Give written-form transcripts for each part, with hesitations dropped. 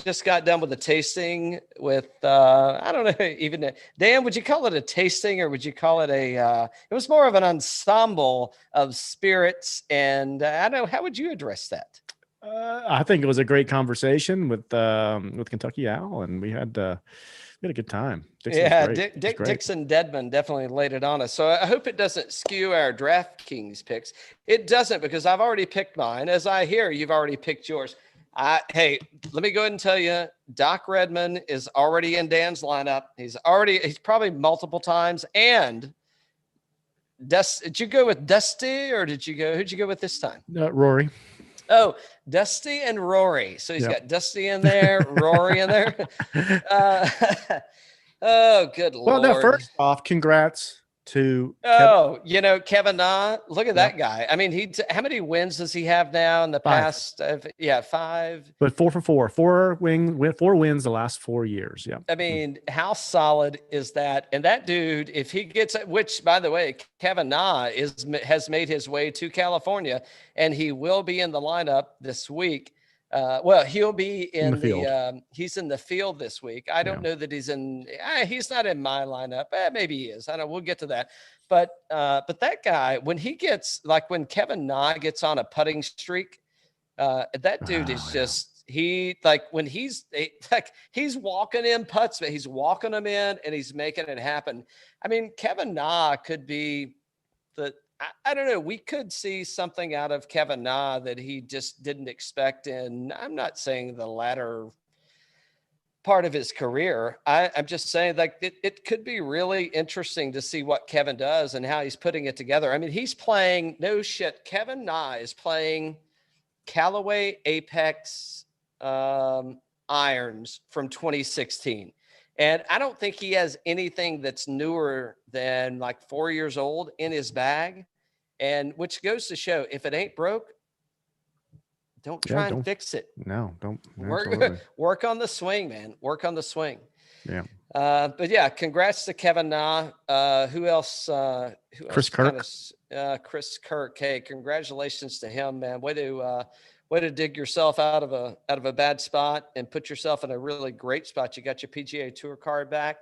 just got done with a tasting with, I don't know, even Dan, would you call it a tasting or would you call it it was more of an ensemble of spirits. And I don't know, how would you address that? I think it was a great conversation with Kentucky Al, and we had a good time. Dixon Dedman definitely laid it on us. So I hope it doesn't skew our DraftKings picks. It doesn't, because I've already picked mine. As I hear, you've already picked yours. Hey, let me go ahead and tell you, Doc Redman is already in Dan's lineup. He's probably multiple times. And did you go with Dusty or who'd you go with this time? Rory. Oh, Dusty and Rory. So he's got Dusty in there, Rory in there. Oh, good Lord. Well, now, first off, congrats to Kevin Na. Look at that guy. I mean, how many wins does he have now in the past? 5. But 4 for 4. 4 wins the last 4 years. Yeah. I mean, how solid is that? And that dude, if he gets it, which, by the way, Kevin Na has made his way to California, and he will be in the lineup this week. He'll be in the field. He's in the field this week. I don't know that he's not in my lineup. Maybe he is. I don't know. We'll get to that. But that guy, when Kevin Na gets on a putting streak, that dude is just, he's walking in putts, but he's walking them in and he's making it happen. I mean, Kevin Na could be I don't know. We could see something out of Kevin Na that he just didn't expect. And I'm not saying the latter part of his career. I'm just saying, like, it could be really interesting to see what Kevin does and how he's putting it together. I mean, he's playing, no shit, Kevin Na is playing Callaway Apex irons from 2016. And I don't think he has anything that's newer than like 4 years old in his bag. And which goes to show, if it ain't broke, don't try and fix it. No, don't. Work on the swing, man. Work on the swing. Yeah. But yeah, congrats to Kevin Na. Who else? Chris Kirk. Chris Kirk. Hey, congratulations to him, man. Way to dig yourself out of a bad spot and put yourself in a really great spot. You got your PGA Tour card back.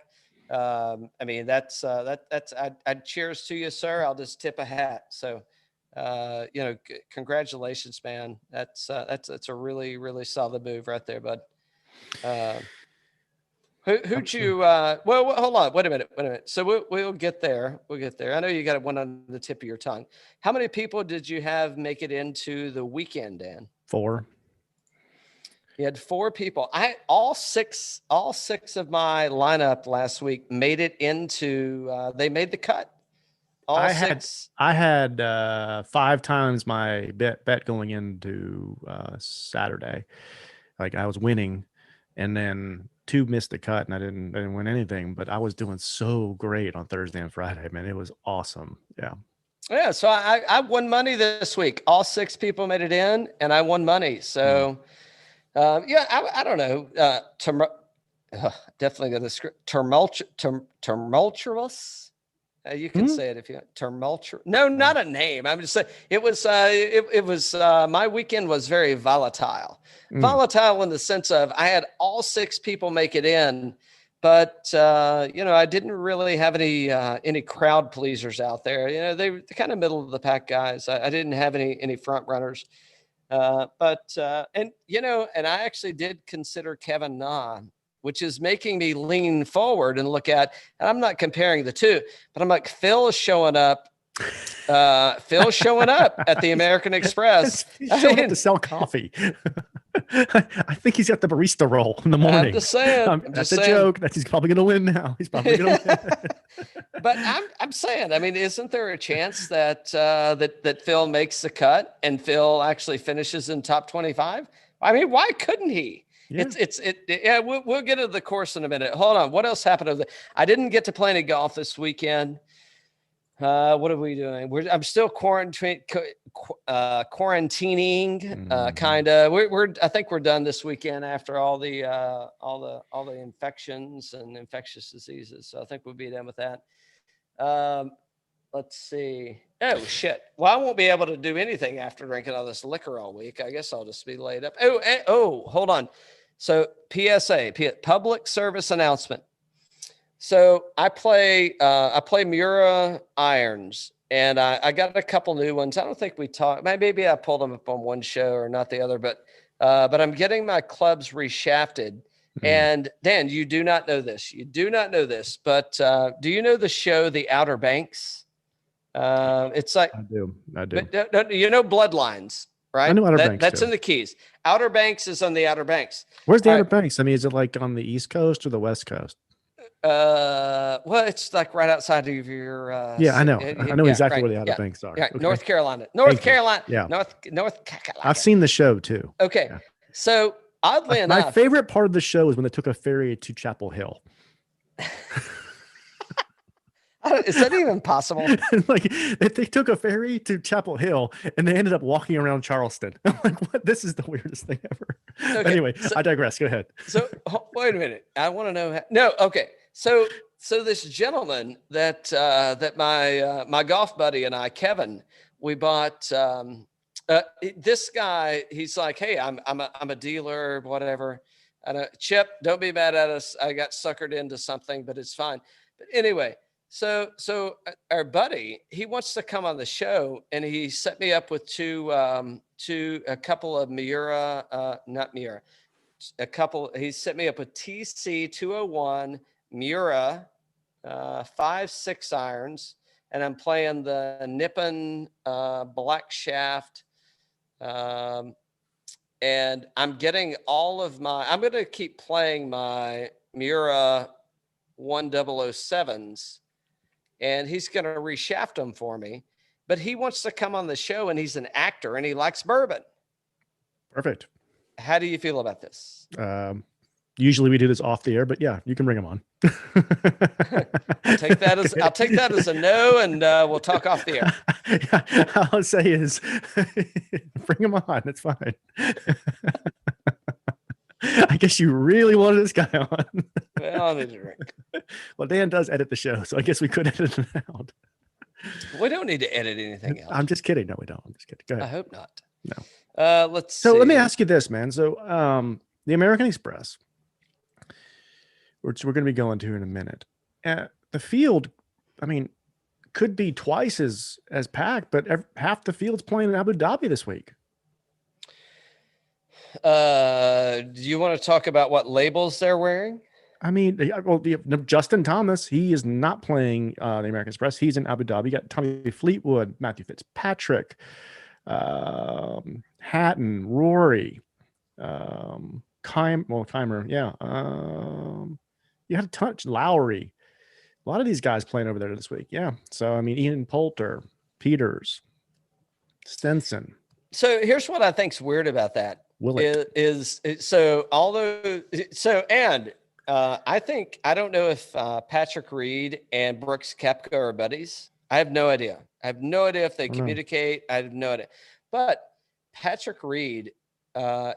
I mean, that's I'd cheers to you, sir. I'll just tip a hat. So, congratulations, man. That's a really, really solid move right there, bud. Who'd you, well, hold on. Wait a minute. So we'll get there. I know you got one on the tip of your tongue. How many people did you have make it into the weekend, Dan? 4. You had 4 people. All six of my lineup last week made it into, they made the cut. All six. I had 5 times my bet going into Saturday. Like, I was winning, and then 2 missed the cut, and I didn't win anything, but I was doing so great on Thursday and Friday, man. It was awesome. Yeah. Yeah. So I won money this week. All 6 people made it in, and I won money. So, I don't know. Definitely got the script. Tumultuous. You can say it if you want. Tumultuous. No, not a name. I'm just saying it was. It was. My weekend was very volatile. Volatile in the sense of I had all 6 people make it in, but I didn't really have any crowd pleasers out there. They were kind of middle of the pack guys. I didn't have any front runners. And I actually did consider Kevin Na, which is making me lean forward and look at, and I'm not comparing the two, but I'm like, Phil's showing up at the American Express. He's showing up to sell coffee. I think he's got the barista role in the morning. I'm just saying. That's a joke. He's probably going to win now. He's probably going to win. But I'm saying, I mean, isn't there a chance that that Phil makes the cut and Phil actually finishes in top 25? I mean, why couldn't he? Yeah. We'll get into the course in a minute. Hold on. What else happened? I didn't get to play any golf this weekend. What are we doing? I'm still quarantining, kind of. I think we're done this weekend after all the infections and infectious diseases. So I think we'll be done with that. Let's see. Oh shit. Well, I won't be able to do anything after drinking all this liquor all week. I guess I'll just be laid up. Oh, hold on. So PSA, public service announcement. So I play Mura irons, and I got a couple new ones. I don't think we talked. Maybe I pulled them up on one show or not the other, but I'm getting my clubs reshafted. And Dan, you do not know this. You do not know this, but do you know the show The Outer Banks? It's like I do. But, you know Bloodlines, right? I know Outer Banks. That's too. in the Keys. Outer Banks is on the Outer Banks. Where's the Outer Banks? I mean, is it like on the East Coast or the West Coast? Well, it's like right outside of your. I know. I know exactly where the Outer Banks are. Yeah, Okay. North Carolina. North Carolina. Yeah. North Carolina. I've seen the show too. Okay. Yeah. So oddly enough, my favorite part of the show is when they took a ferry to Chapel Hill. Is that even possible? Like they took a ferry to Chapel Hill and they ended up walking around Charleston. I'm like, what? This is the weirdest thing ever. Okay, anyway, I digress. Go ahead. So wait a minute. I want to know. No. Okay. So this gentleman that my golf buddy and I, Kevin, we bought. This guy, he's like, hey, I'm a dealer, whatever. And Chip, don't be mad at us. I got suckered into something, but it's fine. But anyway. So our buddy, he wants to come on the show, and he set me up with a couple of Miura, not Miura, he set me up with TC 201 Miura, 5-6 irons, and I'm playing the Nippon Black Shaft, and I'm getting I'm going to keep playing my Miura 1007s. And he's going to reshaft them for me, but he wants to come on the show, and he's an actor and he likes bourbon. Perfect. How do you feel about this? Usually we do this off the air, but yeah, you can bring him on. I'll take that as a no, and we'll talk off the air. Yeah, I'll say is bring him on. It's fine. I guess you really wanted this guy on. Well, I need a drink. Well, Dan does edit the show, so I guess we could edit it out. We don't need to edit anything else. I'm just kidding. No, we don't. I'm just kidding. Go ahead. I hope not. No. Let's see. Let me ask you this, man. So the American Express, which we're going to be going to in a minute, the field, I mean, could be twice as packed, but half the field's playing in Abu Dhabi this week. Do you want to talk about what labels they're wearing? I mean, Justin Thomas, he is not playing the American Express. He's in Abu Dhabi. You got Tommy Fleetwood, Matthew Fitzpatrick, Hatton, Rory, Keimer. Yeah. You had a touch Lowry. A lot of these guys playing over there this week. Yeah. So, I mean, Ian Poulter, Peters, Stenson. So here's what I think's weird about that. I don't know if Patrick Reed and Brooks Koepka are buddies. I have no idea. I have no idea if they communicate. I have no idea. But Patrick Reed,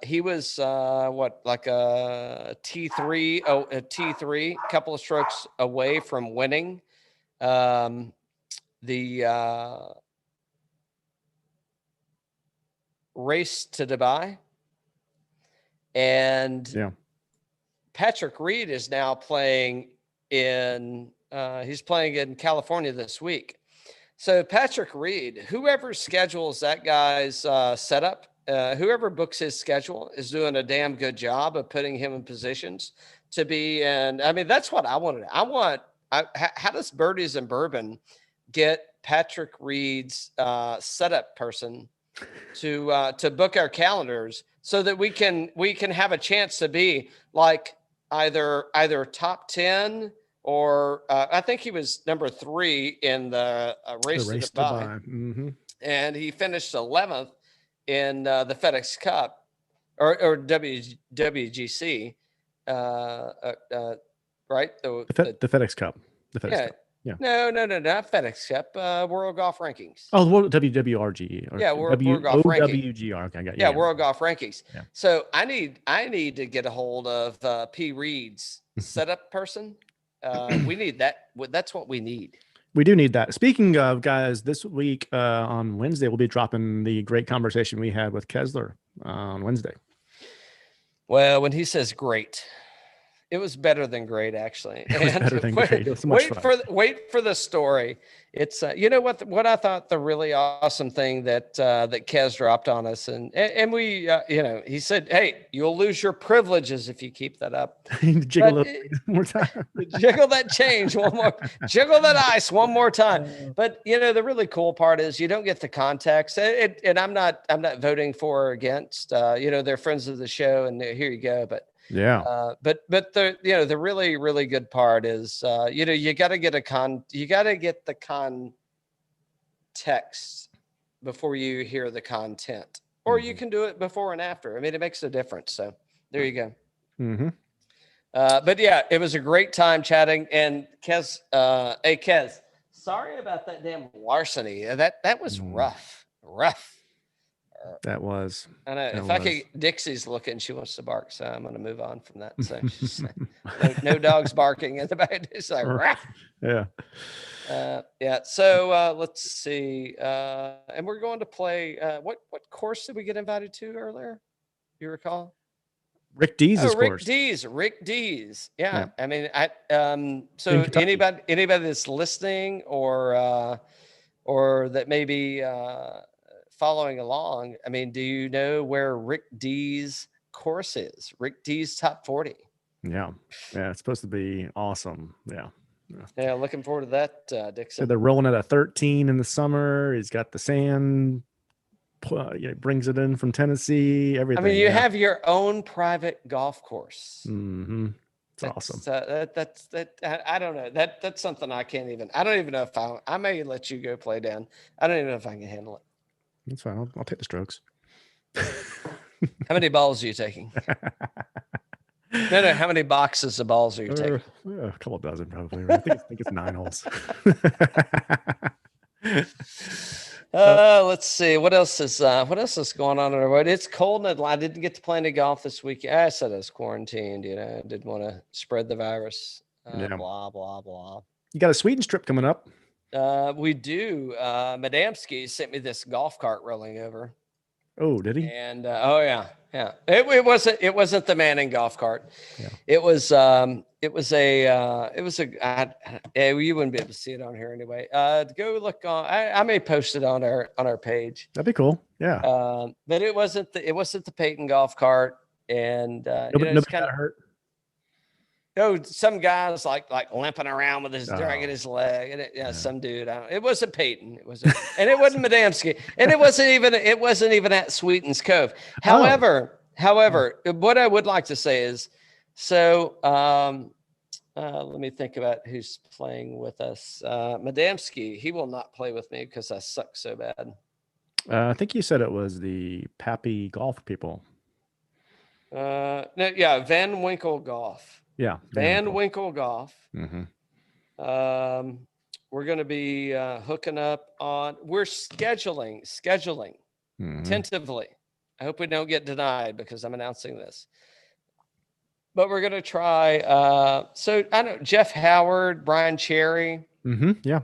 he was like a T3, couple of strokes away from winning the race to Dubai. And Patrick Reed is now playing he's playing in California this week. So Patrick Reed, whoever schedules that guy's setup, whoever books his schedule is doing a damn good job of putting him in positions to be. And I mean, that's what I wanted. How does Birdies and Bourbon get Patrick Reed's setup person to book our calendars so that we can have a chance to be like either top 10 or I think he was number 3 in the race to Dubai. Mm-hmm. And he finished 11th in the FedEx Cup or WGC, right? The FedEx Cup. The FedEx Cup. Yeah. No, not FedEx Cup. World Golf Rankings. Oh, the World WWRGE. World Golf Rankings. WGR. Okay, I got you. Yeah, World Golf Rankings. Yeah. So I need to get a hold of P. Reed's setup person. We need that. That's what we need. We do need that. Speaking of, guys, this week on Wednesday, we'll be dropping the great conversation we had with Kessler on Wednesday. Well, when he says great, it was better than great, actually. It was better than great. It was so much fun. Wait for the story. It's you know what I thought the really awesome thing that that Kez dropped on us, and we you know, he said, "Hey, you'll lose your privileges if you keep that up." Jiggle it one more time. Jiggle that change one more. Jiggle that ice one more time. But you know, the really cool part is you don't get the context. And I'm not voting for or against. You know, they're friends of the show, and here you go. But yeah. But the you know, the really really good part is you know, you got to get the context before you hear the content, or you can do it before and after. I mean, it makes a difference. So there you go. Mm-hmm. But yeah, it was a great time chatting. And Kez, hey Kez, sorry about that damn larceny. That was rough. That was. I know. If I could, Dixie's looking, she wants to bark, so I'm going to move on from that. So she's no dogs barking in the back. It's like, yeah. Yeah. So let's see. And we're going to play. What course did we get invited to earlier? You recall? Rick Dees' Rick Dees. Yeah. I mean, so anybody that's listening or that may be following along, I mean, do you know where Rick Dees' course is? Rick Dees' top 40. Yeah. It's supposed to be awesome. Yeah, looking forward to that, Dixon. So they're rolling at a 13 in the summer. He's got the sand. Brings it in from Tennessee. Everything. I mean, you have your own private golf course. Mm-hmm. It's awesome. That's I don't know. That's something I can't even. I don't even know if I may let you go play down. I don't even know if I can handle it. That's fine. I'll take the strokes. How many balls are you taking? No. How many boxes of balls are you taking? A couple dozen, probably. Right? I think it's 9 holes. Let's see. What else is going on in the road? It's cold, and I didn't get to play any golf this weekend. I said I was quarantined. You know, I didn't want to spread the virus. Blah blah blah. You got a Sweden trip coming up. We do. Madamski sent me this golf cart rolling over. Oh, did he? And yeah. It wasn't the Manning golf cart. Yeah. You wouldn't be able to see it on here anyway. Go look on. I may post it on our page. That'd be cool. Yeah. But it wasn't the Peyton golf cart, and nobody got hurt. Some guys like limping around with dragging his leg, and some dude. It wasn't Peyton. And it wasn't Madamski, and it wasn't even at Sweetens Cove. However, what I would like to say is, so let me think about who's playing with us. Madamski, he will not play with me because I suck so bad. I think you said it was the Pappy Golf people. Van Winkle Golf. Yeah, Van Winkle Golf. Mm-hmm. We're going to be hooking up on. We're scheduling tentatively. I hope we don't get denied because I'm announcing this. But we're going to try. So I know Jeff Howard, Brian Cherry. Mm-hmm. Yeah.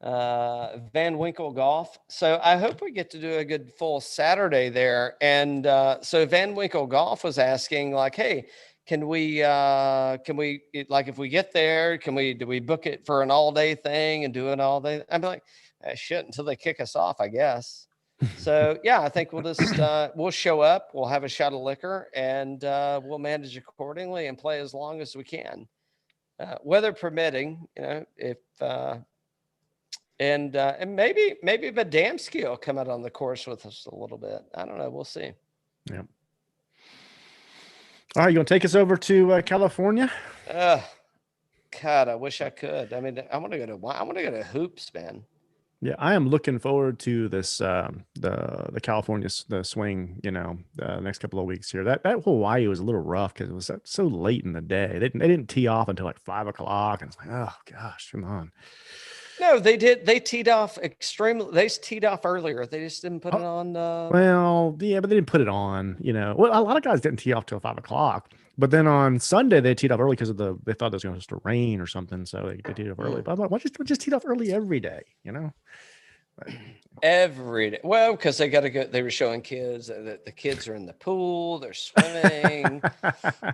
Van Winkle Golf. So I hope we get to do a good full Saturday there. And so Van Winkle Golf was asking, like, hey, can we like, if we get there, do we book it for an all-day thing and do an all-day? I'm like, shit, until they kick us off, I guess. So yeah, I think we'll just we'll show up, we'll have a shot of liquor, and we'll manage accordingly and play as long as we can, weather permitting. You know, if and maybe Madamski will come out on the course with us a little bit. I don't know. We'll see. Yeah. All right, you gonna take us over to California? God, I wish I could. I mean, I want to go to hoops, man. Yeah, I am looking forward to this the California swing. You know, the next couple of weeks here. That Hawaii was a little rough because it was so late in the day. They didn't tee off until like 5 o'clock, and it's like, oh gosh, come on. No, they did. They teed off They teed off earlier. They just didn't put it on. Well, yeah, but they didn't put it on. You know, well, a lot of guys didn't tee off till 5 o'clock. But then on Sunday they teed off early because they thought it was going to rain or something, so they teed off early. But I'm like, why just tee off early every day? You know, Every day. Well, because they got to go. They were showing kids that the kids are in the pool. They're swimming.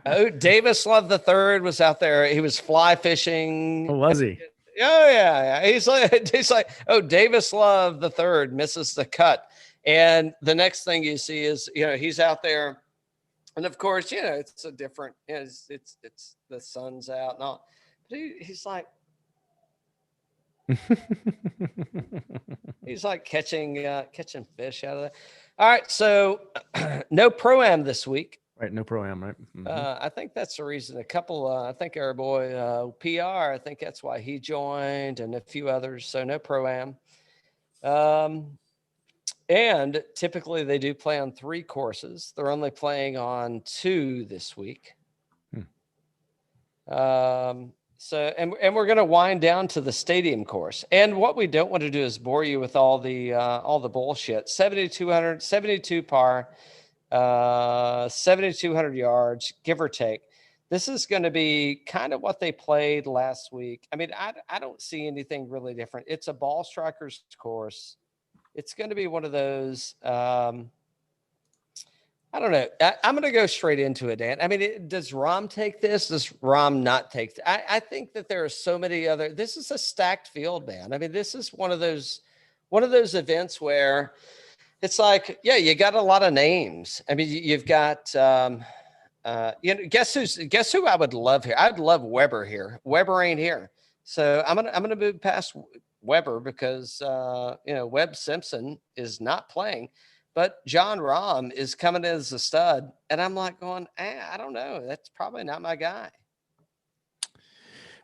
Oh, Davis Love the Third was out there. He was fly fishing. Oh, was he? Oh yeah. He's like, oh, Davis Love the Third misses the cut, and the next thing you see is he's out there, and of course it's a different. It's the sun's out and all. But he's like. He's like catching fish out of that. All right, so no pro-am this week. Right, no pro-am, right? Mm-hmm. I think that's the reason. A couple, I think our boy PR, I think that's why he joined, and a few others. So no pro-am. And typically they do play on 3 courses. They're only playing on 2 this week. So, and we're going to wind down to the Stadium Course. And what we don't want to do is bore you with all the bullshit. 7,200, 72 par, 7,200 yards, give or take. This is going to be kind of what they played last week. I mean, I don't see anything really different. It's a ball strikers course. It's going to be one of those, I don't know. I'm going to go straight into it, Dan. I mean, does Rahm take this? Does Rahm not take I think that there are so many other. This is a stacked field, man. I mean, this is one of those events where it's like, yeah, you got a lot of names. I mean, you've got, guess who I would love here? I'd love Weber here. Weber ain't here, so I'm gonna move past Weber because Webb Simpson is not playing. But John Rahm is coming in as a stud. And I'm like going, I don't know. That's probably not my guy.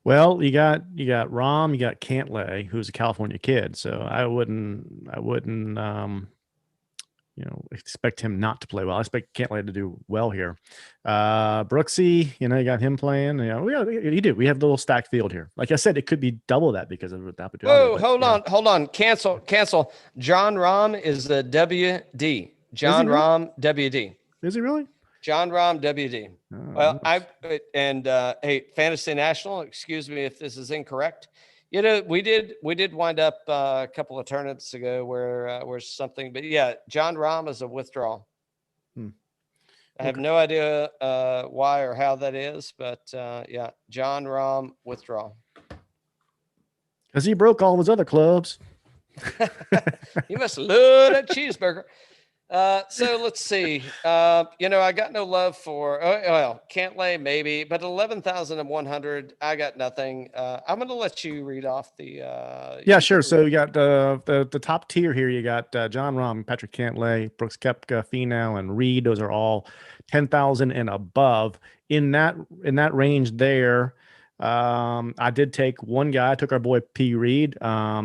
Well, you got Rahm, you got Cantlay, who's a California kid. So I wouldn't expect him not to play well. I expect Cantlay to do well here. Brooksy, you got him playing. We have a little stacked field here. Like I said, it could be double that because of the opportunity. Whoa, hold on. Cancel. John Rahm is the WD. John Rahm WD. Is he really? John Rahm WD. Oh, well, hey, Fantasy National, excuse me if this is incorrect. We did wind up a couple of tournaments ago where something, but yeah, John Rahm is a withdrawal. I have no idea why or how that is, but yeah, John Rahm withdrawal. Because he broke all of his other clubs. He must love that cheeseburger. So let's see. I got no love for Cantlay maybe, but 11,100. I got nothing. I'm going to let you read off the. Yeah, sure. So you got the top tier here. You got John Rahm, Patrick Cantlay, Brooks Koepka, Finau, and Reed. Those are all 10,000 and above. In that range there. I did take one guy. I took our boy P. Reed. I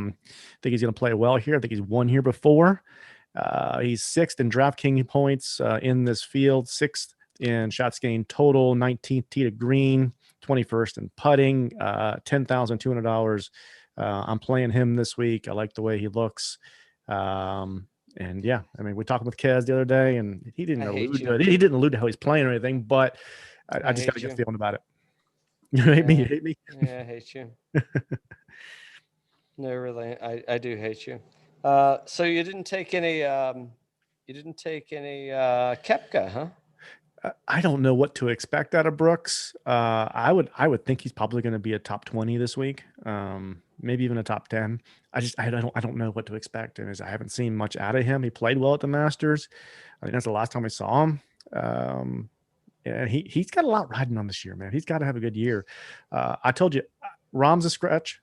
think he's going to play well here. I think he's won here before. He's 6th in DraftKings points in this field, 6th in shots gained total, 19th tee to green, 21st in putting, $10,200. I'm playing him this week. I like the way he looks. And yeah, I mean, we talked with Kez the other day, and he didn't allude to it. He didn't allude to how he's playing or anything, but I just got a good feeling about it. You hate me? You hate me? Yeah, I hate you. No, really, I do hate you. So you didn't take any Koepka, huh? I don't know what to expect out of Brooks. I would think he's probably going to be a top 20 this week. Maybe even a top 10. I don't know what to expect. And I haven't seen much out of him. He played well at the Masters. I think that's the last time we saw him. Yeah, he's got a lot riding on this year, man. He's got to have a good year. I told you, Rahm's a stretch.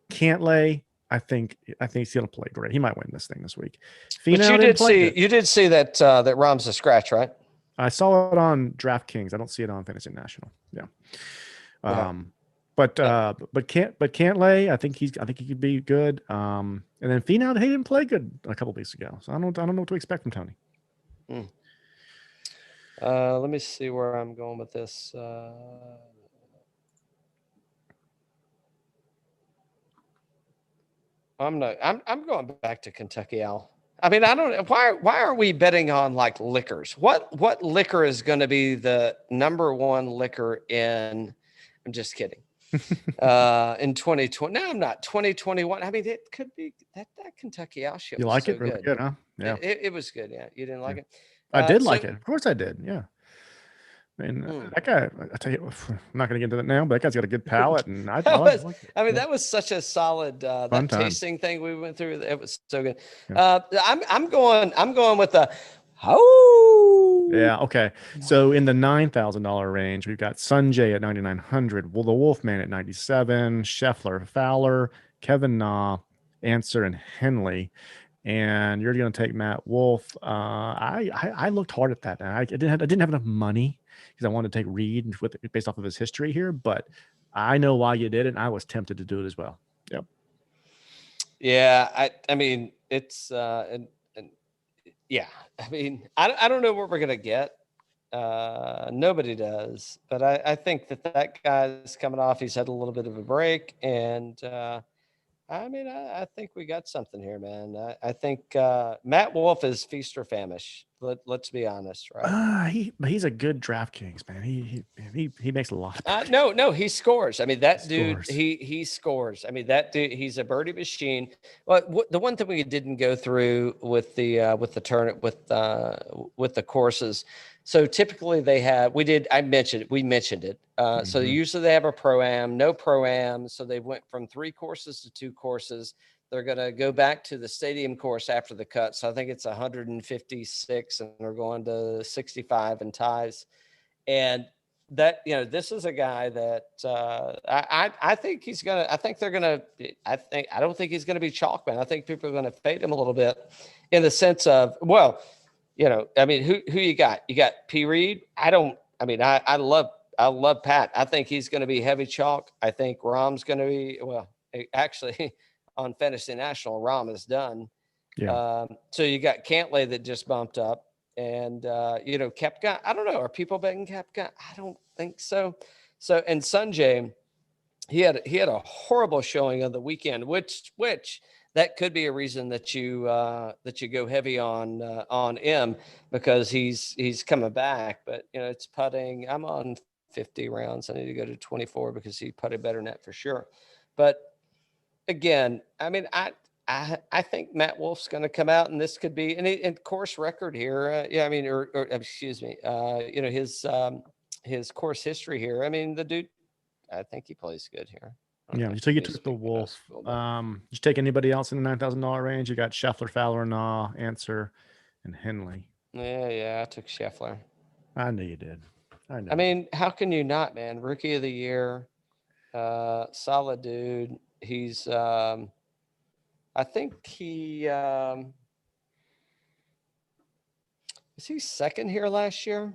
Cantlay, I think he's going to play great. He might win this thing this week. But you did see that Rahm's a scratch, right? I saw it on DraftKings. I don't see it on Fantasy National. Yeah. But Cantlay, I think he could be good. And then Finau, he didn't play good a couple of weeks ago, so I don't know what to expect from Tony. Let me see where I'm going with this. I'm going back to Kentucky Al. I mean, I don't know why are we betting on like liquors? What liquor is going to be the number one liquor in? I'm just kidding. in 2020. No, I'm not. 2021. I mean, it could be that Kentucky outshot You was like so it? Really good. good, huh? Yeah. It was good. Yeah. You didn't like it? I did So like it. Of course I did. Yeah. I mean, hmm. that guy, I tell you, I'm not going to get into that now, but that guy's got a good palate, and I That like was, it. I mean, Yeah. that was such a solid Fun that time. tasting thing we went through. It was so good. Yeah. I'm going with the oh Yeah. Okay. So in the $9,000 range, we've got Sungjae at 9,900, well, the Wolfman at 97, Scheffler, Fowler, Kevin Na, Answer, and Henley. And you're going to take Matt Wolff. I looked hard at that. And I didn't have enough money because I wanted to take Reed based off of his history here, but I know why you did it. And I was tempted to do it as well. Yep. yeah. I mean, it's and yeah. I mean, I don't know what we're gonna get. Nobody does, but I think that guy's coming off. He's had a little bit of a break, and I mean, I think we got something here, man. I think Matt Wolff is feast or famish. Let's be honest, right? He's a good DraftKings man. He makes a lot of No, he scores. I mean, that dude, scores. he scores. I mean, that dude, he's a birdie machine. But the one thing we didn't go through with the tournament with the courses. So typically we mentioned it. So Mhm. usually they have a pro-am, no pro-am. So they went from 3 courses to 2 courses. They're going to go back to the stadium course after the cut. So I think it's 156 and they're going to 65 and ties. And that, this is a guy that I think he's gonna. I think they're gonna. I don't think he's gonna be chalk, man. I think people are gonna fade him a little bit, in the sense of, well, I mean, who you got? You got P. Reed. I don't. I mean, I love Pat. I think he's gonna be heavy chalk. I think Rahm's gonna be, well, actually, on Fantasy National, Rahm is done. Yeah. So you got Cantlay that just bumped up. And Koepka, I don't know. Are people betting Koepka? I don't think so. So, and Sungjae, he had a horrible showing on the weekend, which that could be a reason that you go heavy on Im, because he's coming back. But it's putting. I'm on 50 rounds. I need to go to 24 because he putted better than that for sure. But again, I mean, I think Matt Wolff's going to come out, and this could be and course record here. Yeah, I mean, or excuse me, his course history here. I mean, the dude, I think he plays good here. Yeah. So you took the Wolff. Did you take anybody else in the $9,000 range? You got Scheffler, Fowler, Na, Answer, and Henley. Yeah, I took Scheffler. I knew you did. I know. I mean, how can you not, man? Rookie of the year, solid dude. He's I think he is he second here last year?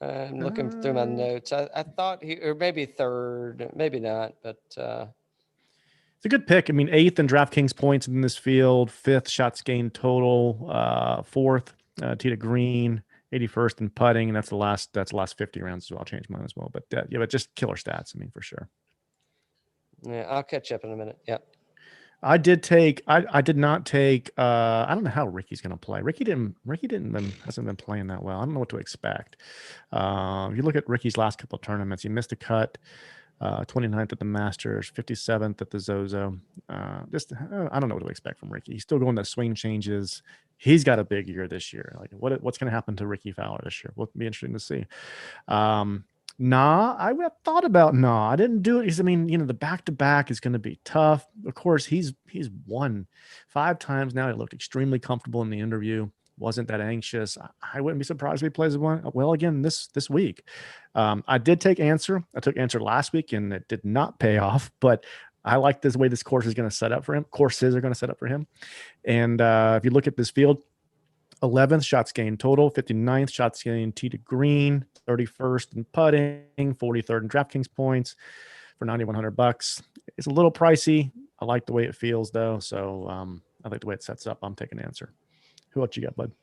I'm looking through my notes. I thought or maybe third, maybe not, but it's a good pick. I mean, 8th in DraftKings points in this field, 5th shots gained total, 4th tee to green, 81st in putting, and that's the last 50 rounds. So I'll change mine as well. But yeah, but just killer stats. I mean, for sure. Yeah, I'll catch up in a minute. Yep. I did not take I don't know how Rickie's going to play. Rickie hasn't been playing that well. I don't know what to expect. You look at Rickie's last couple of tournaments, he missed a cut, 29th at the Masters, 57th at the Zozo. I don't know what to expect from Rickie. He's still going to swing changes. He's got a big year this year. Like what's going to happen to Rickie Fowler this year? Will be interesting to see. I would have thought about I didn't do it because, I mean, the back-to-back is going to be tough. Of course, he's won 5 times now. He looked extremely comfortable in the interview. Wasn't that anxious. I wouldn't be surprised if he plays well again this week. I did take Answer. I took Answer last week, and it did not pay off, but I like this way this course is going to set up for him. Courses are going to set up for him. And if you look at this field, 11th shots gained total, 59th shots gained tee to green, 31st in putting, 43rd in DraftKings points for $9,100. It's a little pricey. I like the way it feels though. So I like the way it sets up. I'm taking Answer. Who else you got, bud?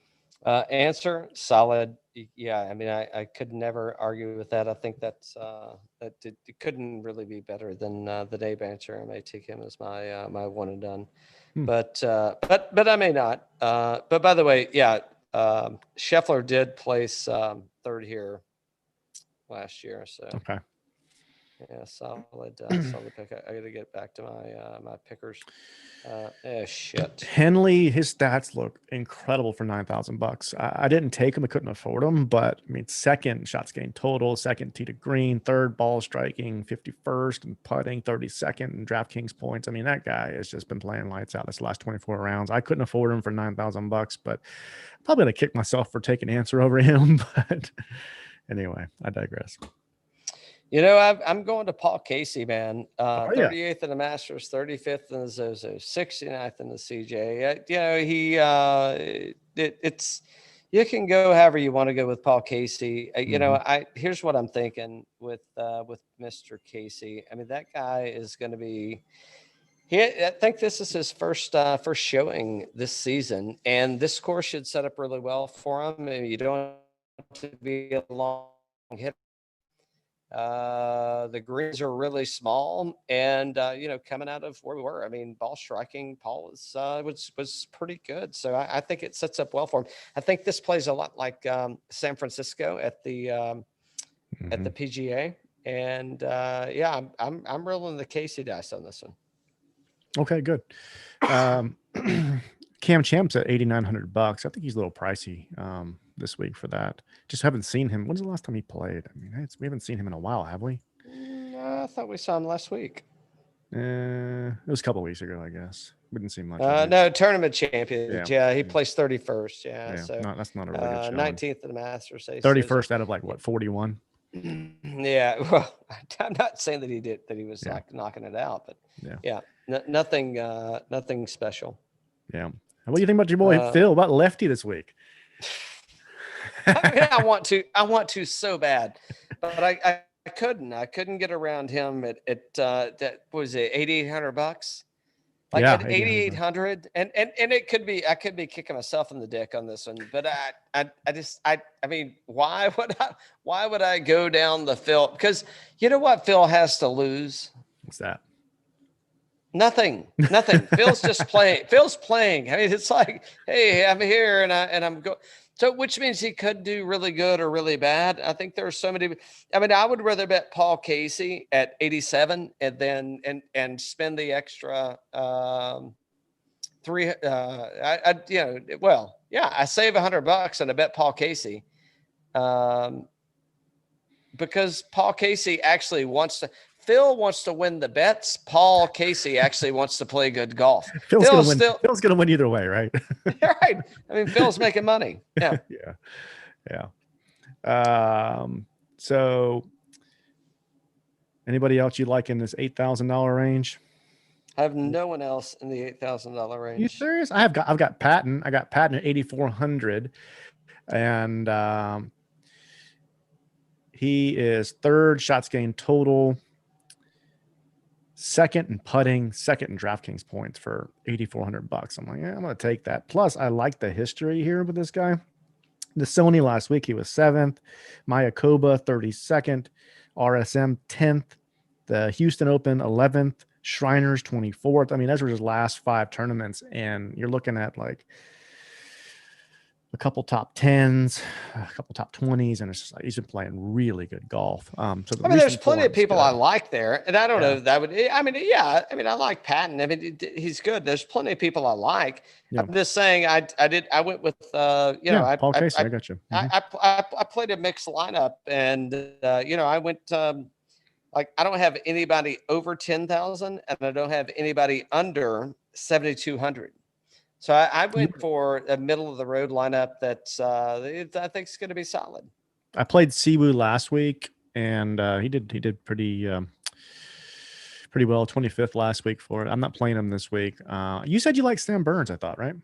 Answer, solid. Yeah, I mean, I could never argue with that. I think that's it couldn't really be better than the Dave Answer. I may take him as my my one and done. But I may not. But by the way, yeah, Scheffler did place 3rd here last year. So okay. Yeah, solid, solid pick. I got to get back to my my pickers. Shit. Henley, his stats look incredible for $9,000. I didn't take him; I couldn't afford him. But I mean, second shots gained total, second tee to green, third ball striking, 51st, and putting 32nd in DraftKings points. I mean, that guy has just been playing lights out this last 24 rounds. I couldn't afford him for $9,000, but I'm probably gonna kick myself for taking Answer over him. But anyway, I digress. You know, I'm going to Paul Casey, man. Oh, yeah. 38th in the Masters, 35th in the Zozo, 69th in the CJ. You know, it's you can go however you want to go with Paul Casey. You know, here's what I'm thinking with Mr. Casey. I mean, that guy is going to be. I think this is his first showing this season, and this course should set up really well for him. I mean, you don't have to be a long hitter. The greens are really small, and you know, coming out of where we were, I mean, ball striking, Paul was pretty good. So I think it sets up well for him. I think this plays a lot like San Francisco at the PGA, and yeah, I'm rolling the Casey dice on this one. Okay, good. Cam Champ's at $8,900. I think he's a little pricey this week for that. Just haven't seen him. When's the last time he played? I mean, we haven't seen him in a while, have we? I thought we saw him last week. It was a couple of weeks ago, I guess. We didn't see much. No, tournament champion. Yeah, he placed 31st. Yeah, so that's not a really good showing. 19th in the Masters. 31st out of like what, 41? Yeah, well, I'm not saying that he was like knocking it out, but nothing special. Yeah. What do you think about your boy Phil? About lefty this week? I mean, I want to so bad, but I couldn't get around him at that was it $8,800. Like at 8,800, and it could be, I could be kicking myself in the dick on this one, but I mean, why would I go down the Phil? Because you know what Phil has to lose? What's that? Nothing. Phil's just playing. Phil's playing. I mean, it's like, hey, I'm here and I'm going. So, which means he could do really good or really bad. I think there are so many. I mean, I would rather bet Paul Casey at 87 and then and spend the extra three. I save $100 and I bet Paul Casey, because Paul Casey actually wants to. Phil wants to win the bets. Paul Casey actually wants to play good golf. Phil's going to win either way, right? Right. I mean, Phil's making money. Yeah. Yeah. So anybody else you like in this $8,000 range? I have no one else in the $8,000 range. You serious? I've got Patton. I got Patton at 8,400, and he is third shots gained total, second in putting, second in DraftKings points for $8,400. I'm like, I'm going to take that. Plus, I like the history here with this guy. The Sony last week, he was 7th. Mayakoba, 32nd. RSM, 10th. The Houston Open, 11th. Shriners, 24th. I mean, those were his last 5 tournaments, and you're looking at like a couple top 10s, a couple top 20s, and it's just like he's been playing really good golf. So I mean, there's plenty of people I like there, and I don't know if that would. I mean, I like Patton. I mean, he's good. There's plenty of people I like. Yeah. I'm just saying, I went with Paul Casey. I got you. I played a mixed lineup, and I went like I don't have anybody over 10,000, and I don't have anybody under 7,200. So I went for a middle of the road lineup that's I think is going to be solid. I played Siwoo last week, and he did pretty well. 25th last week for it. I'm not playing him this week. You said you like Sam Burns, I thought, right?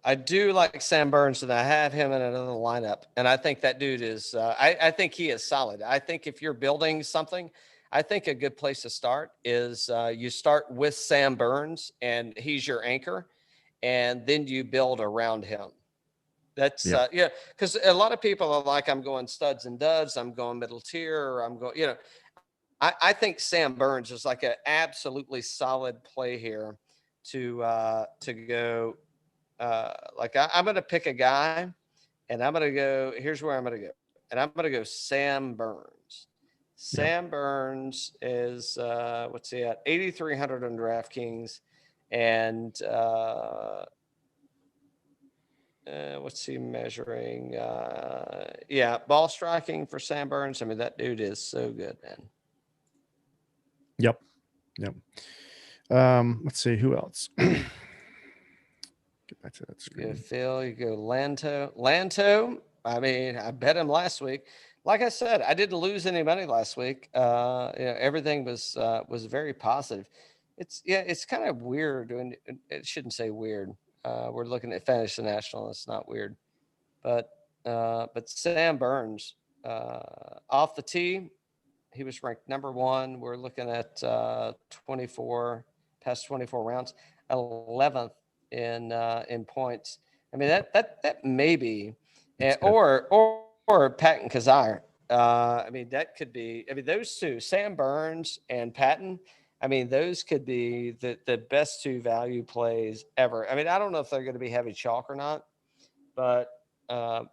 I do like Sam Burns, and I have him in another lineup, and I think that dude is. I think he is solid. I think if you're building something, I think a good place to start is you start with Sam Burns, and he's your anchor, and then you build around him. That's because a lot of people are like, I'm going studs and duds, I'm going middle tier, or I'm going, I think Sam Burns is like an absolutely solid play here to go. I'm going to pick a guy, and I'm going to go. Here's where I'm going to go, and I'm going to go Sam Burns. Sam Burns is what's he at? 8,300 on DraftKings, and what's he measuring? Ball striking for Sam Burns. I mean, that dude is so good, man. Yep. Let's see who else. Get back to that screen. You go Phil, you go Lanto. I mean, I bet him last week. Like I said, I didn't lose any money last week. Everything was very positive. It's kind of weird, and it shouldn't say weird. We're looking at Fantasy National. It's not weird, but Sam Burns off the tee, he was ranked number 1. We're looking at 24 rounds, 11th in points. I mean that may be, or Patton Kazire. I mean that could be. I mean those two, Sam Burns and Patton. I mean, those could be the best 2 value plays ever. I mean, I don't know if they're going to be heavy chalk or not, but I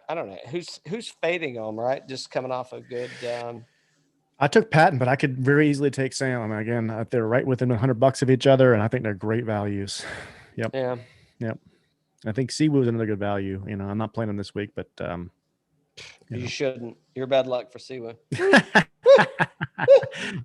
don't know who's fading them, right? Just coming off a good. I took Patton, but I could very easily take Sam. I mean, again, they're right within $100 of each other, and I think they're great values. Yep. Yeah. Yep. I think Siwoo is another good value. I'm not playing him this week, but you shouldn't. You're bad luck for Siwoo.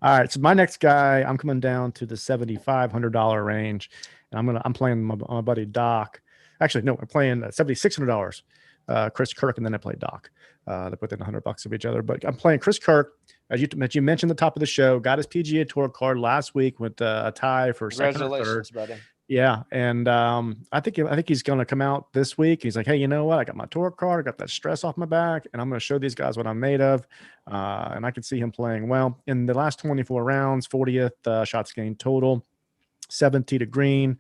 All right, so my next guy, I'm coming down to the $7,500 range, and I'm playing my buddy Doc. Actually, no, I'm playing $7,600. Chris Kirk, and then I play Doc. They're within $100 of each other, but I'm playing Chris Kirk. As you mentioned at the top of the show, got his PGA Tour card last week with a tie for second or third. Brother. Yeah, and I think he's going to come out this week. He's like, hey, you know what? I got my tour card. I got that stress off my back, and I'm going to show these guys what I'm made of. And I can see him playing well. In the last 24 rounds, 40th shots gained total, 70 to green,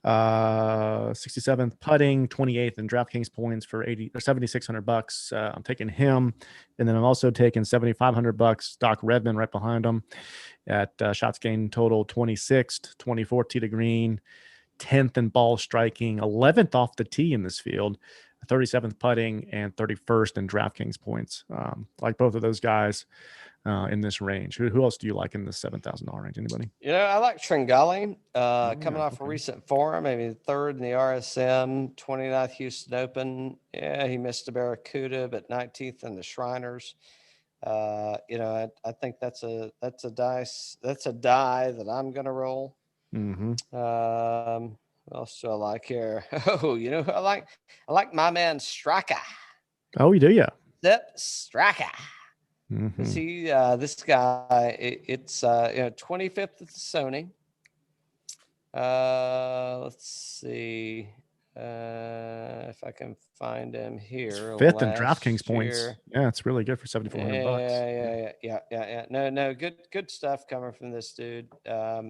67th putting, 28th in DraftKings points for $7,600. I'm taking him, and then I'm also taking $7,500. Doc Redman right behind him at shots gained total, 26th, 24th tee to green, 10th in ball striking, 11th off the tee in this field, 37th putting, and 31st in DraftKings points. Like both of those guys in this range. Who else do you like in the $7,000 range? Anybody? I like Tringali coming off a recent form. I mean, 3rd in the RSM, 29th Houston Open. Yeah, he missed a Barracuda, but 19th in the Shriners. I think that's a die that I'm gonna roll. Mm-hmm. What else do I like here? Oh, who I like? I like my man Straka. Oh, you do, yeah. Zep Straka. Mm-hmm. See, this guy, it's 25th at the Sony. Let's see if I can find him here. It's 5th in DraftKings points. Yeah, it's really good for $7,400. Yeah. No, good stuff coming from this dude. I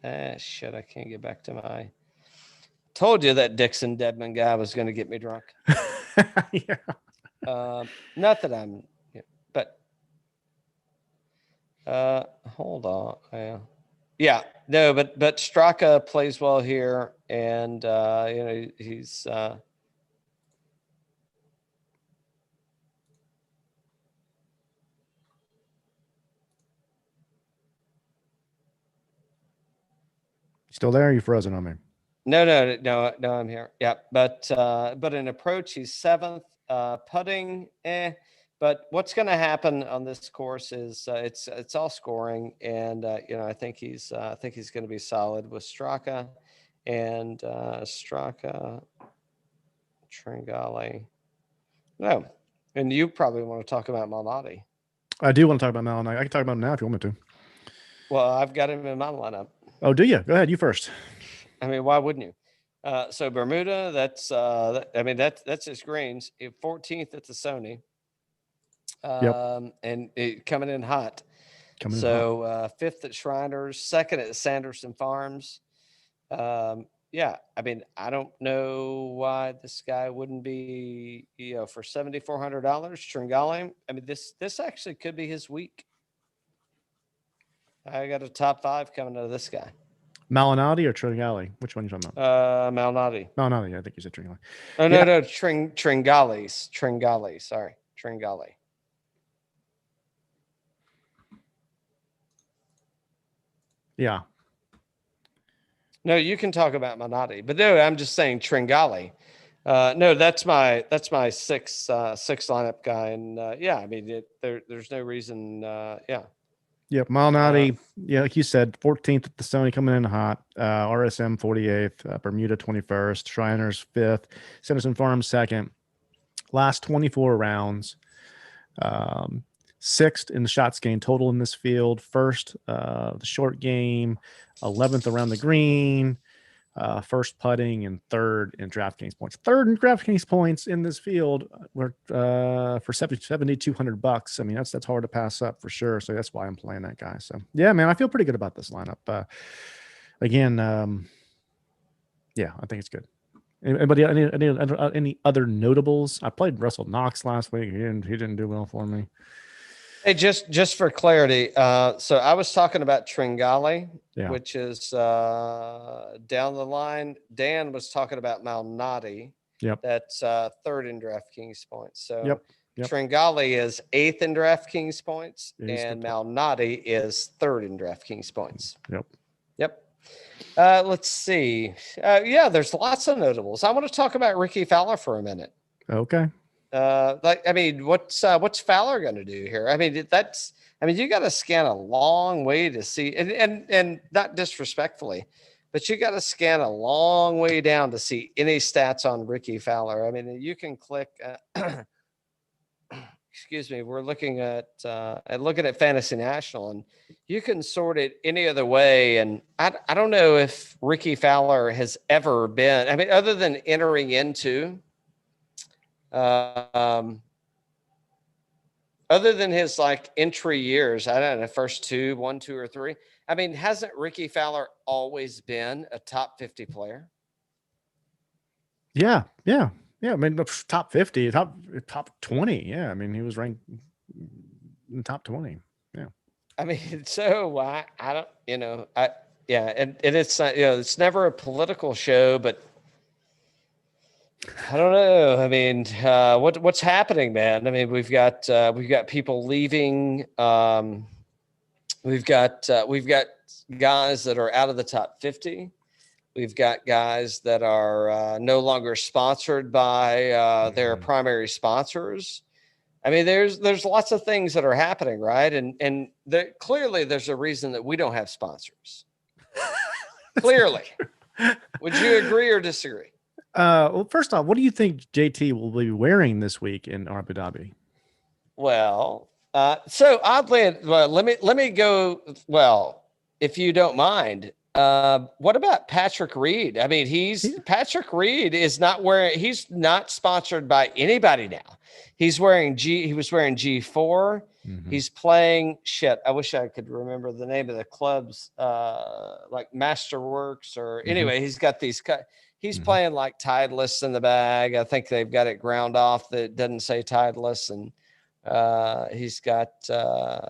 can't get back to my. Told you that Dixon Dedman guy was going to get me drunk. Yeah. Not that I'm. But hold on. Yeah, no, but Straka plays well here, and he's still there? You frozen on me? No, I'm here. Yeah, but in approach, he's 7th. Putting, But what's going to happen on this course is it's all scoring, and I think he's going to be solid with Straka and Straka, Tringali. No, and you probably want to talk about Malnati. I do want to talk about Malnati. I can talk about him now if you want me to. Well, I've got him in my lineup. Oh, do you? Go ahead. You first. I mean, why wouldn't you? So Bermuda, that's his greens. 14th at the Sony. And coming in hot. 5th at Shriners, 2nd at Sanderson Farms. I mean, I don't know why this guy wouldn't be, for $7,400. Tringali. I mean, this actually could be his week. I got a top 5 coming out of this guy. Malnati or Tringali? Which one are you talking about? Malnati. Malnati. I think you said Tringali. Oh, no, Tringali. Sorry, Tringali. No, you can talk about Minotti, but no, I'm just saying Tringali. No, that's my six lineup guy, and yeah, I mean there's no reason. Yeah. Yep, Malnati, yeah, like you said, 14th at the Sony, coming in hot. RSM 48th, Bermuda 21st, Shriners 5th, Sanderson Farms 2nd. Last 24 rounds, 6th in the shots gained total in this field. First, the short game, 11th around the green, first putting, and third in DraftKings points. Third in DraftKings points in this field for $7,200. I mean, that's hard to pass up for sure. So that's why I'm playing that guy. So yeah, man, I feel pretty good about this lineup. Again, yeah, I think it's good. Anybody, any other notables? I played Russell Knox last week. He didn't do well for me. Hey, just for clarity, so I was talking about Tringali, which is down the line. Dan was talking about Malnati. Yep. That's third in DraftKings points. So yep. Tringali is 8th in DraftKings points, and Malnati is 3rd in DraftKings points. Yep. Let's see. Yeah, there's lots of notables. I want to talk about Rickie Fowler for a minute. Okay. I mean, what's Fowler going to do here? I mean, you got to scan a long way to see, and not disrespectfully, but you got to scan a long way down to see any stats on Rickie Fowler. I mean, you can click, excuse me, we're looking at Fantasy National, and you can sort it any other way. And I don't know if Rickie Fowler has ever been, I mean, other than entering into, other than his like entry years, I don't know, first 1, 2, or 3. I mean, hasn't Rickie Fowler always been a top 50 player? Yeah. I mean, top 50, top 20. Yeah, I mean, he was ranked in top 20. Yeah. I mean, so I don't, and it's it's never a political show, but I don't know. I mean, what's happening, man? I mean, we've got people leaving. We've got guys that are out of the top 50. We've got guys that are no longer sponsored by their primary sponsors. I mean, there's lots of things that are happening, right? And clearly there's a reason that we don't have sponsors. Clearly. Would you agree or disagree? Well, first off, what do you think JT will be wearing this week in Abu Dhabi? Well, so oddly, let me go. Well, if you don't mind, what about Patrick Reed? I mean, Patrick Reed is not wearing. He's not sponsored by anybody now. He was wearing G4. Mm-hmm. He's playing shit. I wish I could remember the name of the clubs, like Masterworks or anyway. He's got these. He's playing like Titleist in the bag. I think they've got it ground off that doesn't say Titleist, and he's got.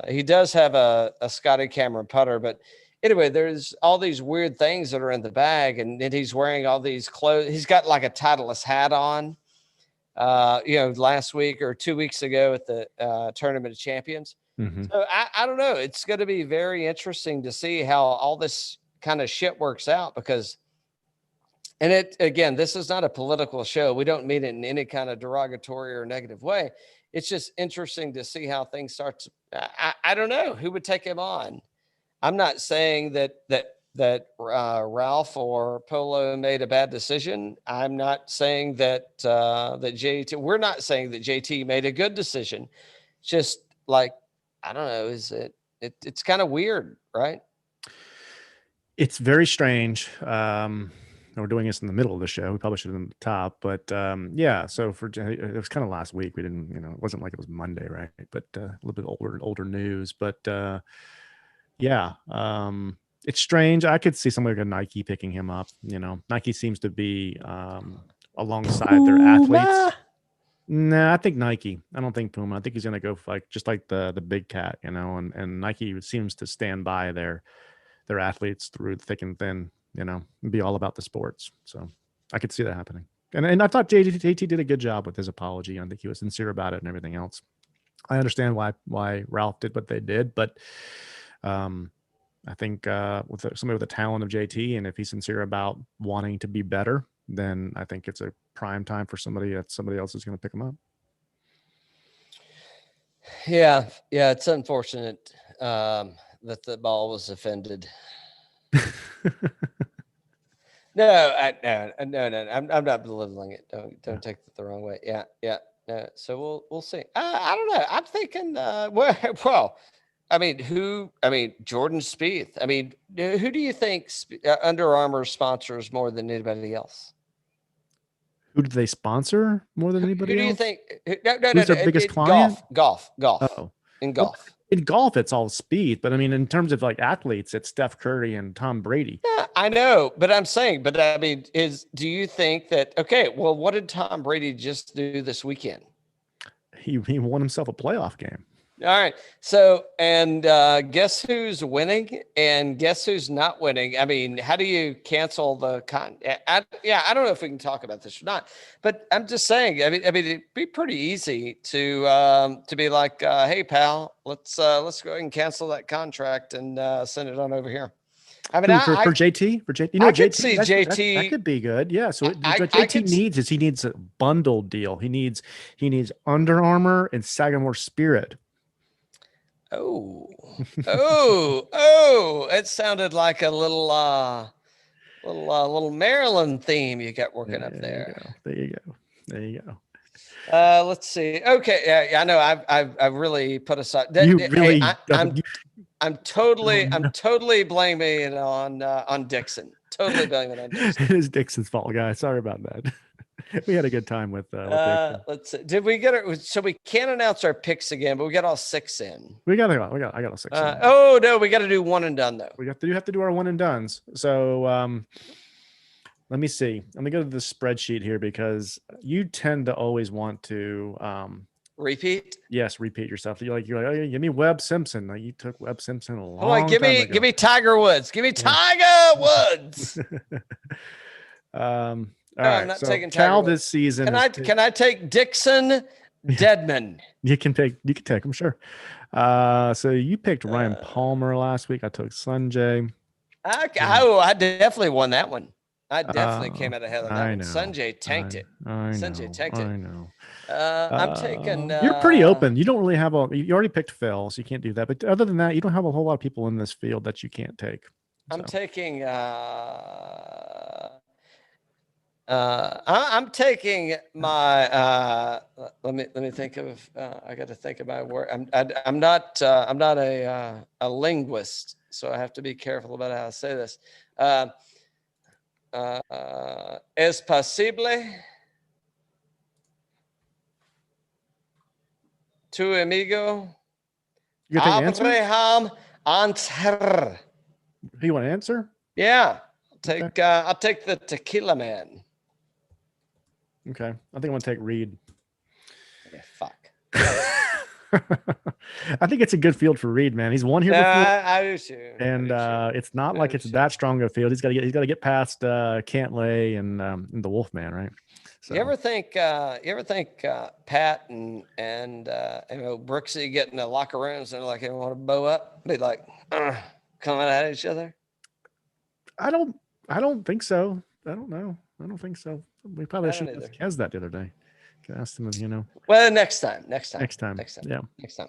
He does have a Scotty Cameron putter, but anyway, there's all these weird things that are in the bag, and he's wearing all these clothes. He's got like a Titleist hat on. Last week or 2 weeks ago at the Tournament of Champions. Mm-hmm. So I don't know. It's going to be very interesting to see how all this kind of shit works out because, and this is not a political show. We don't mean it in any kind of derogatory or negative way. It's just interesting to see how things start to, I don't know who would take him on. I'm not saying that Ralph or Polo made a bad decision. I'm not saying that JT. We're not saying that JT made a good decision. Just like I don't know. It's kind of weird, right? It's very strange. We're doing this in the middle of the show. We probably should have been at the top, but yeah. So it was kind of last week. We didn't, it wasn't like it was Monday, right? But a little bit older news. But yeah. It's strange. I could see somebody like a Nike picking him up. Nike seems to be alongside their athletes. Nah, I think Nike. I don't think Puma. I think he's going to go just like the big cat, and Nike seems to stand by their athletes through thick and thin, and be all about the sports. So I could see that happening. And I thought JT did a good job with his apology. I think he was sincere about it and everything else. I understand why Ralph did what they did, but I think with somebody with the talent of JT, and if he's sincere about wanting to be better, then I think it's a prime time for somebody else is going to pick him up. Yeah, it's unfortunate that the ball was offended. No, I'm not belittling it. Don't take it the wrong way. Yeah. No, so we'll see. I don't know. I'm thinking. Well, I mean, Jordan Spieth. I mean, who do you think Under Armour sponsors more than anybody else? Who do they sponsor more than anybody else? Who do you think? No, Who's their biggest client? Golf. Oh, In golf. In golf, it's all Spieth. But I mean, in terms of like athletes, it's Steph Curry and Tom Brady. Yeah, I know, but I'm saying, I mean, do you think that, okay, well, what did Tom Brady just do this weekend? He won himself a playoff game. All right. So, and guess who's winning and guess who's not winning? I mean, how do you cancel the I don't know if we can talk about this or not, but I'm just saying, I mean, it'd be pretty easy to be like, hey pal, let's go ahead and cancel that contract and send it on over here. I mean, for JT, you know, I JT, could see JT. That could be good. Yeah. So what JT needs a bundled deal. He needs Under Armour and Sagamore Spirit. Oh! It sounded like a little Maryland theme you got working up there. There you go. Let's see. Okay, yeah, I know. I've really put aside. I'm totally blaming it on Dixon. Totally blaming it on Dixon. It is Dixon's fault, guys. Sorry about that. We had a good time with let's see. Did we get it? So we can't announce our picks again, but we got all 6 in. I got all 6 in. Oh no, we got to do one and done though. We have to do our one and dones. So let me see. Let me go to the spreadsheet here because you tend to always want to repeat. Yes, repeat yourself. You're like, oh, give me Webb Simpson. Like you took Webb Simpson a long time ago. Give me Tiger Woods. Give me Tiger Woods. All right, I'm not taking Cal this season. Can I take Dixon Deadman? You can take him, sure. So you picked Ryan Palmer last week. I took Sungjae. I definitely won that one. I definitely came out ahead of that one. Sungjae tanked it. Sungjae tanked it. I know. I'm taking. You're pretty open. You don't really have you already picked Phil, so you can't do that. But other than that, you don't have a whole lot of people in this field that you can't take. I'm taking. I'm taking my. Let me think of. I got to think of my word. I'm not a linguist, so I have to be careful about how I say this. Es posible tu amigo Abraham Anser. Do you want to answer? Yeah, I'll take the Tequila Man. Okay, I think I want to take Reed. Yeah, fuck. I think it's a good field for Reed, man. He's won here before. I do too. And it's not like it's that strong of a field. He's got to get past Cantlay and the Wolff man, right? So. You ever think Pat and Brooksy get in the locker rooms and like they want to bow up, be like coming at each other? I don't think so. I don't know. I don't think so. We probably should have asked that the other day. Asked him, Well, next time. Yeah. Next time.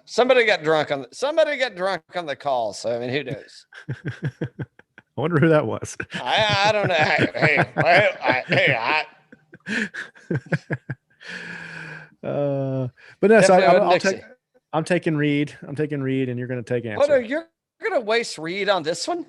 Somebody got drunk on the call. So I mean, who knows? I wonder who that was. I don't know. But no, so I'm taking Reed. I'm taking Reed, and you're going to take Answer. What, you're going to waste Reed on this one?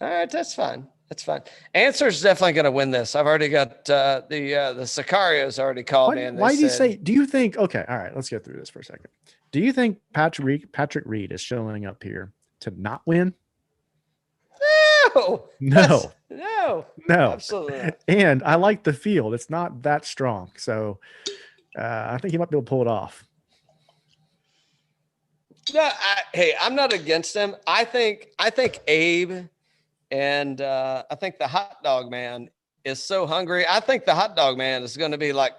All right, that's fine. That's fine. Answer's definitely going to win this. I've already got the Sicarios already called me. Why do you say? Do you think? Okay, all right. Let's get through this for a second. Do you think Patrick Reed is showing up here to not win? No. Absolutely not. And I like the field. It's not that strong, so I think he might be able to pull it off. No, I'm not against him. I think Abe. And I think the hot dog man is so hungry. I think the hot dog man is going to be like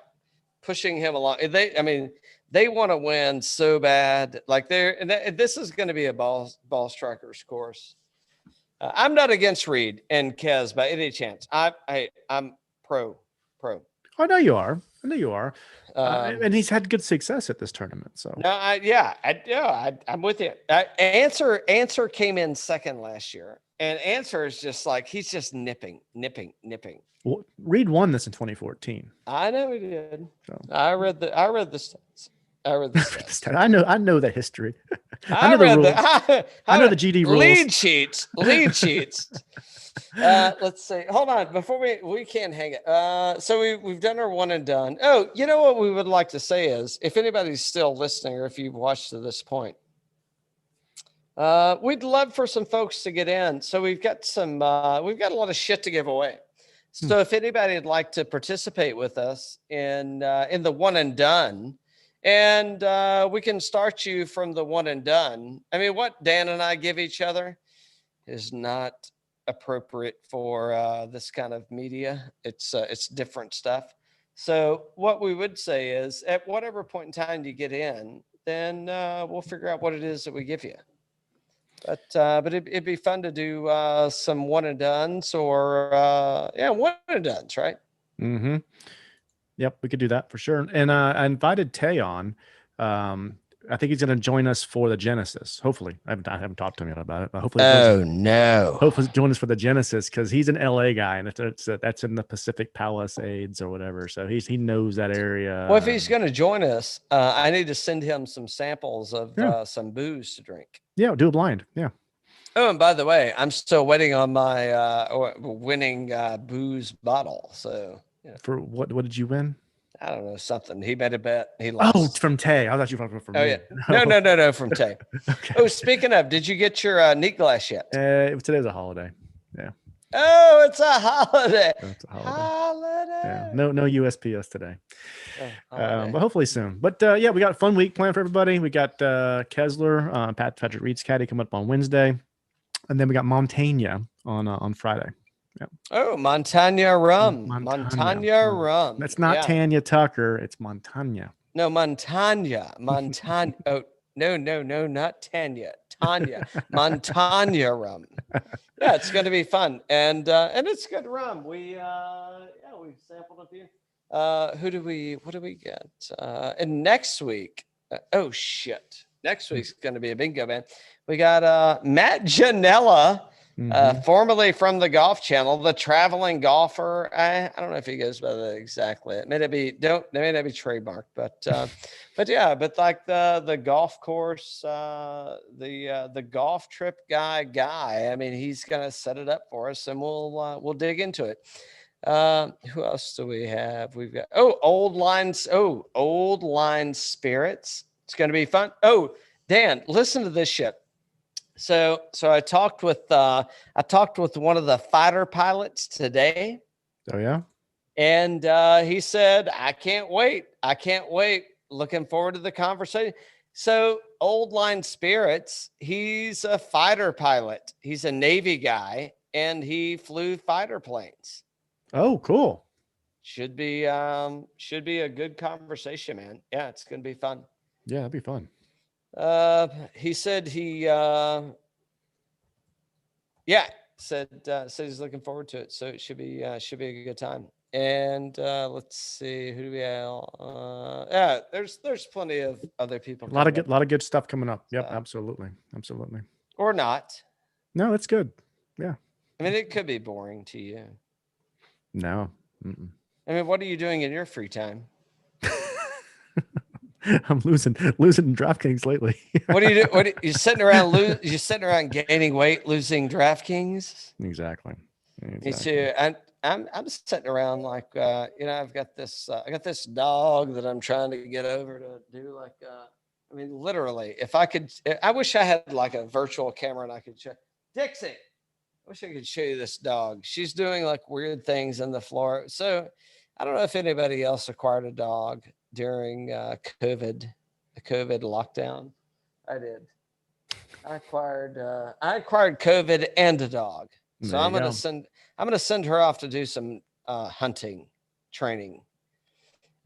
pushing him along. They want to win so bad. Like this is going to be a ball strikers course. I'm not against Reed and Kez by any chance. I'm pro. I know you are. And he's had good success at this tournament. So no, I'm with you. Answer came in second last year, and Answer is just like he's just nipping. Well, Reed won this in 2014. I know he did. So. I read the stats. I know that history. I know the rules. I know the GD rules. Lead sheets. Let's see. Hold on. Before we can't hang it. So we've done our one and done. Oh, you know what we would like to say is if anybody's still listening or if you've watched to this point, we'd love for some folks to get in. So we've got a lot of shit to give away. So if anybody would like to participate with us in the one and done, and we can start you from the one and done. I mean, what Dan and I give each other is not appropriate for this kind of media. It's different stuff. So what we would say is at whatever point in time you get in, then we'll figure out what it is that we give you. But it'd be fun to do some one and dones or one and dones, right? Mm-hmm. Yep, we could do that for sure. And I invited Tay on. I think he's going to join us for the Genesis. Hopefully, I haven't talked to him yet about it. But hopefully, hopefully join us for the Genesis because he's an LA guy and that's in the Pacific Palisades or whatever. So he knows that area. Well, if he's going to join us, I need to send him some samples of some booze to drink. Yeah, do a blind. Yeah. Oh, and by the way, I'm still waiting on my winning booze bottle. So. Yeah. For what did you win? I don't know, something. He made a bet. He lost. Oh, from Tay. I thought you were from me. Yeah. No, from Tay. Okay. Oh, speaking of, did you get your neat glass yet? Today's a holiday. Yeah. Oh, it's a holiday. It's a holiday. Yeah. No USPS today. Oh, but hopefully soon. But we got a fun week planned for everybody. We got Kessler, Patrick Reed's caddy coming up on Wednesday. And then we got Montaigne on Friday. Yep. Oh, Montagna rum. Montagna rum. That's not Tanya Tucker. It's Montagna. No, Montagna. Oh, no, not Tanya. Tanya. Montagna rum. Yeah, it's going to be fun. And it's good rum. We've sampled a few. What do we get? And next week, next week's going to be a bingo, man. We got Matt Janella. Formerly from the Golf Channel, the traveling golfer. I don't know if he goes by that exactly. It may not be trademarked, but like the golf course, the golf trip guy. I mean, he's gonna set it up for us, and we'll dig into it. Who else do we have? We've got Old Line Spirits. It's gonna be fun. Oh, Dan, listen to this shit. So I talked with one of the fighter pilots today. Oh yeah. And he said, I can't wait. Looking forward to the conversation. So Old Line Spirits, he's a fighter pilot. He's a Navy guy and he flew fighter planes. Oh, cool. Should be a good conversation, man. Yeah, it's gonna be fun. Yeah, that'd be fun. He said said he's looking forward to it. So it should be a good time. And let's see, who do we have? There's plenty of other people. A lot of good stuff coming up. Yep, absolutely. Or not. No, it's good. Yeah. I mean, it could be boring to you. No. Mm-mm. I mean, what are you doing in your free time? I'm losing DraftKings lately. What do you do? You sitting around gaining weight, losing DraftKings? Exactly. Me too. I'm sitting around like I've got this dog that I'm trying to get over to do like I mean literally if I wish I had like a virtual camera and I could show Dixie. I wish I could show you this dog. She's doing like weird things on the floor. So I don't know if anybody else acquired a dog during the COVID lockdown. I did. I acquired COVID and a dog. So I'm gonna send her off to do some hunting training.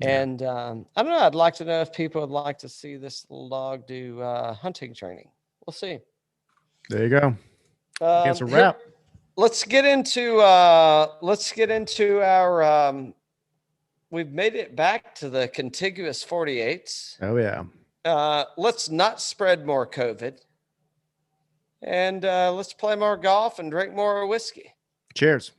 Yeah. And I don't know. I'd like to know if people would like to see this little dog do hunting training. We'll see. There you go. It's a wrap. Let's get into our we've made it back to the contiguous 48s. Oh yeah. Let's not spread more COVID. And let's play more golf and drink more whiskey. Cheers.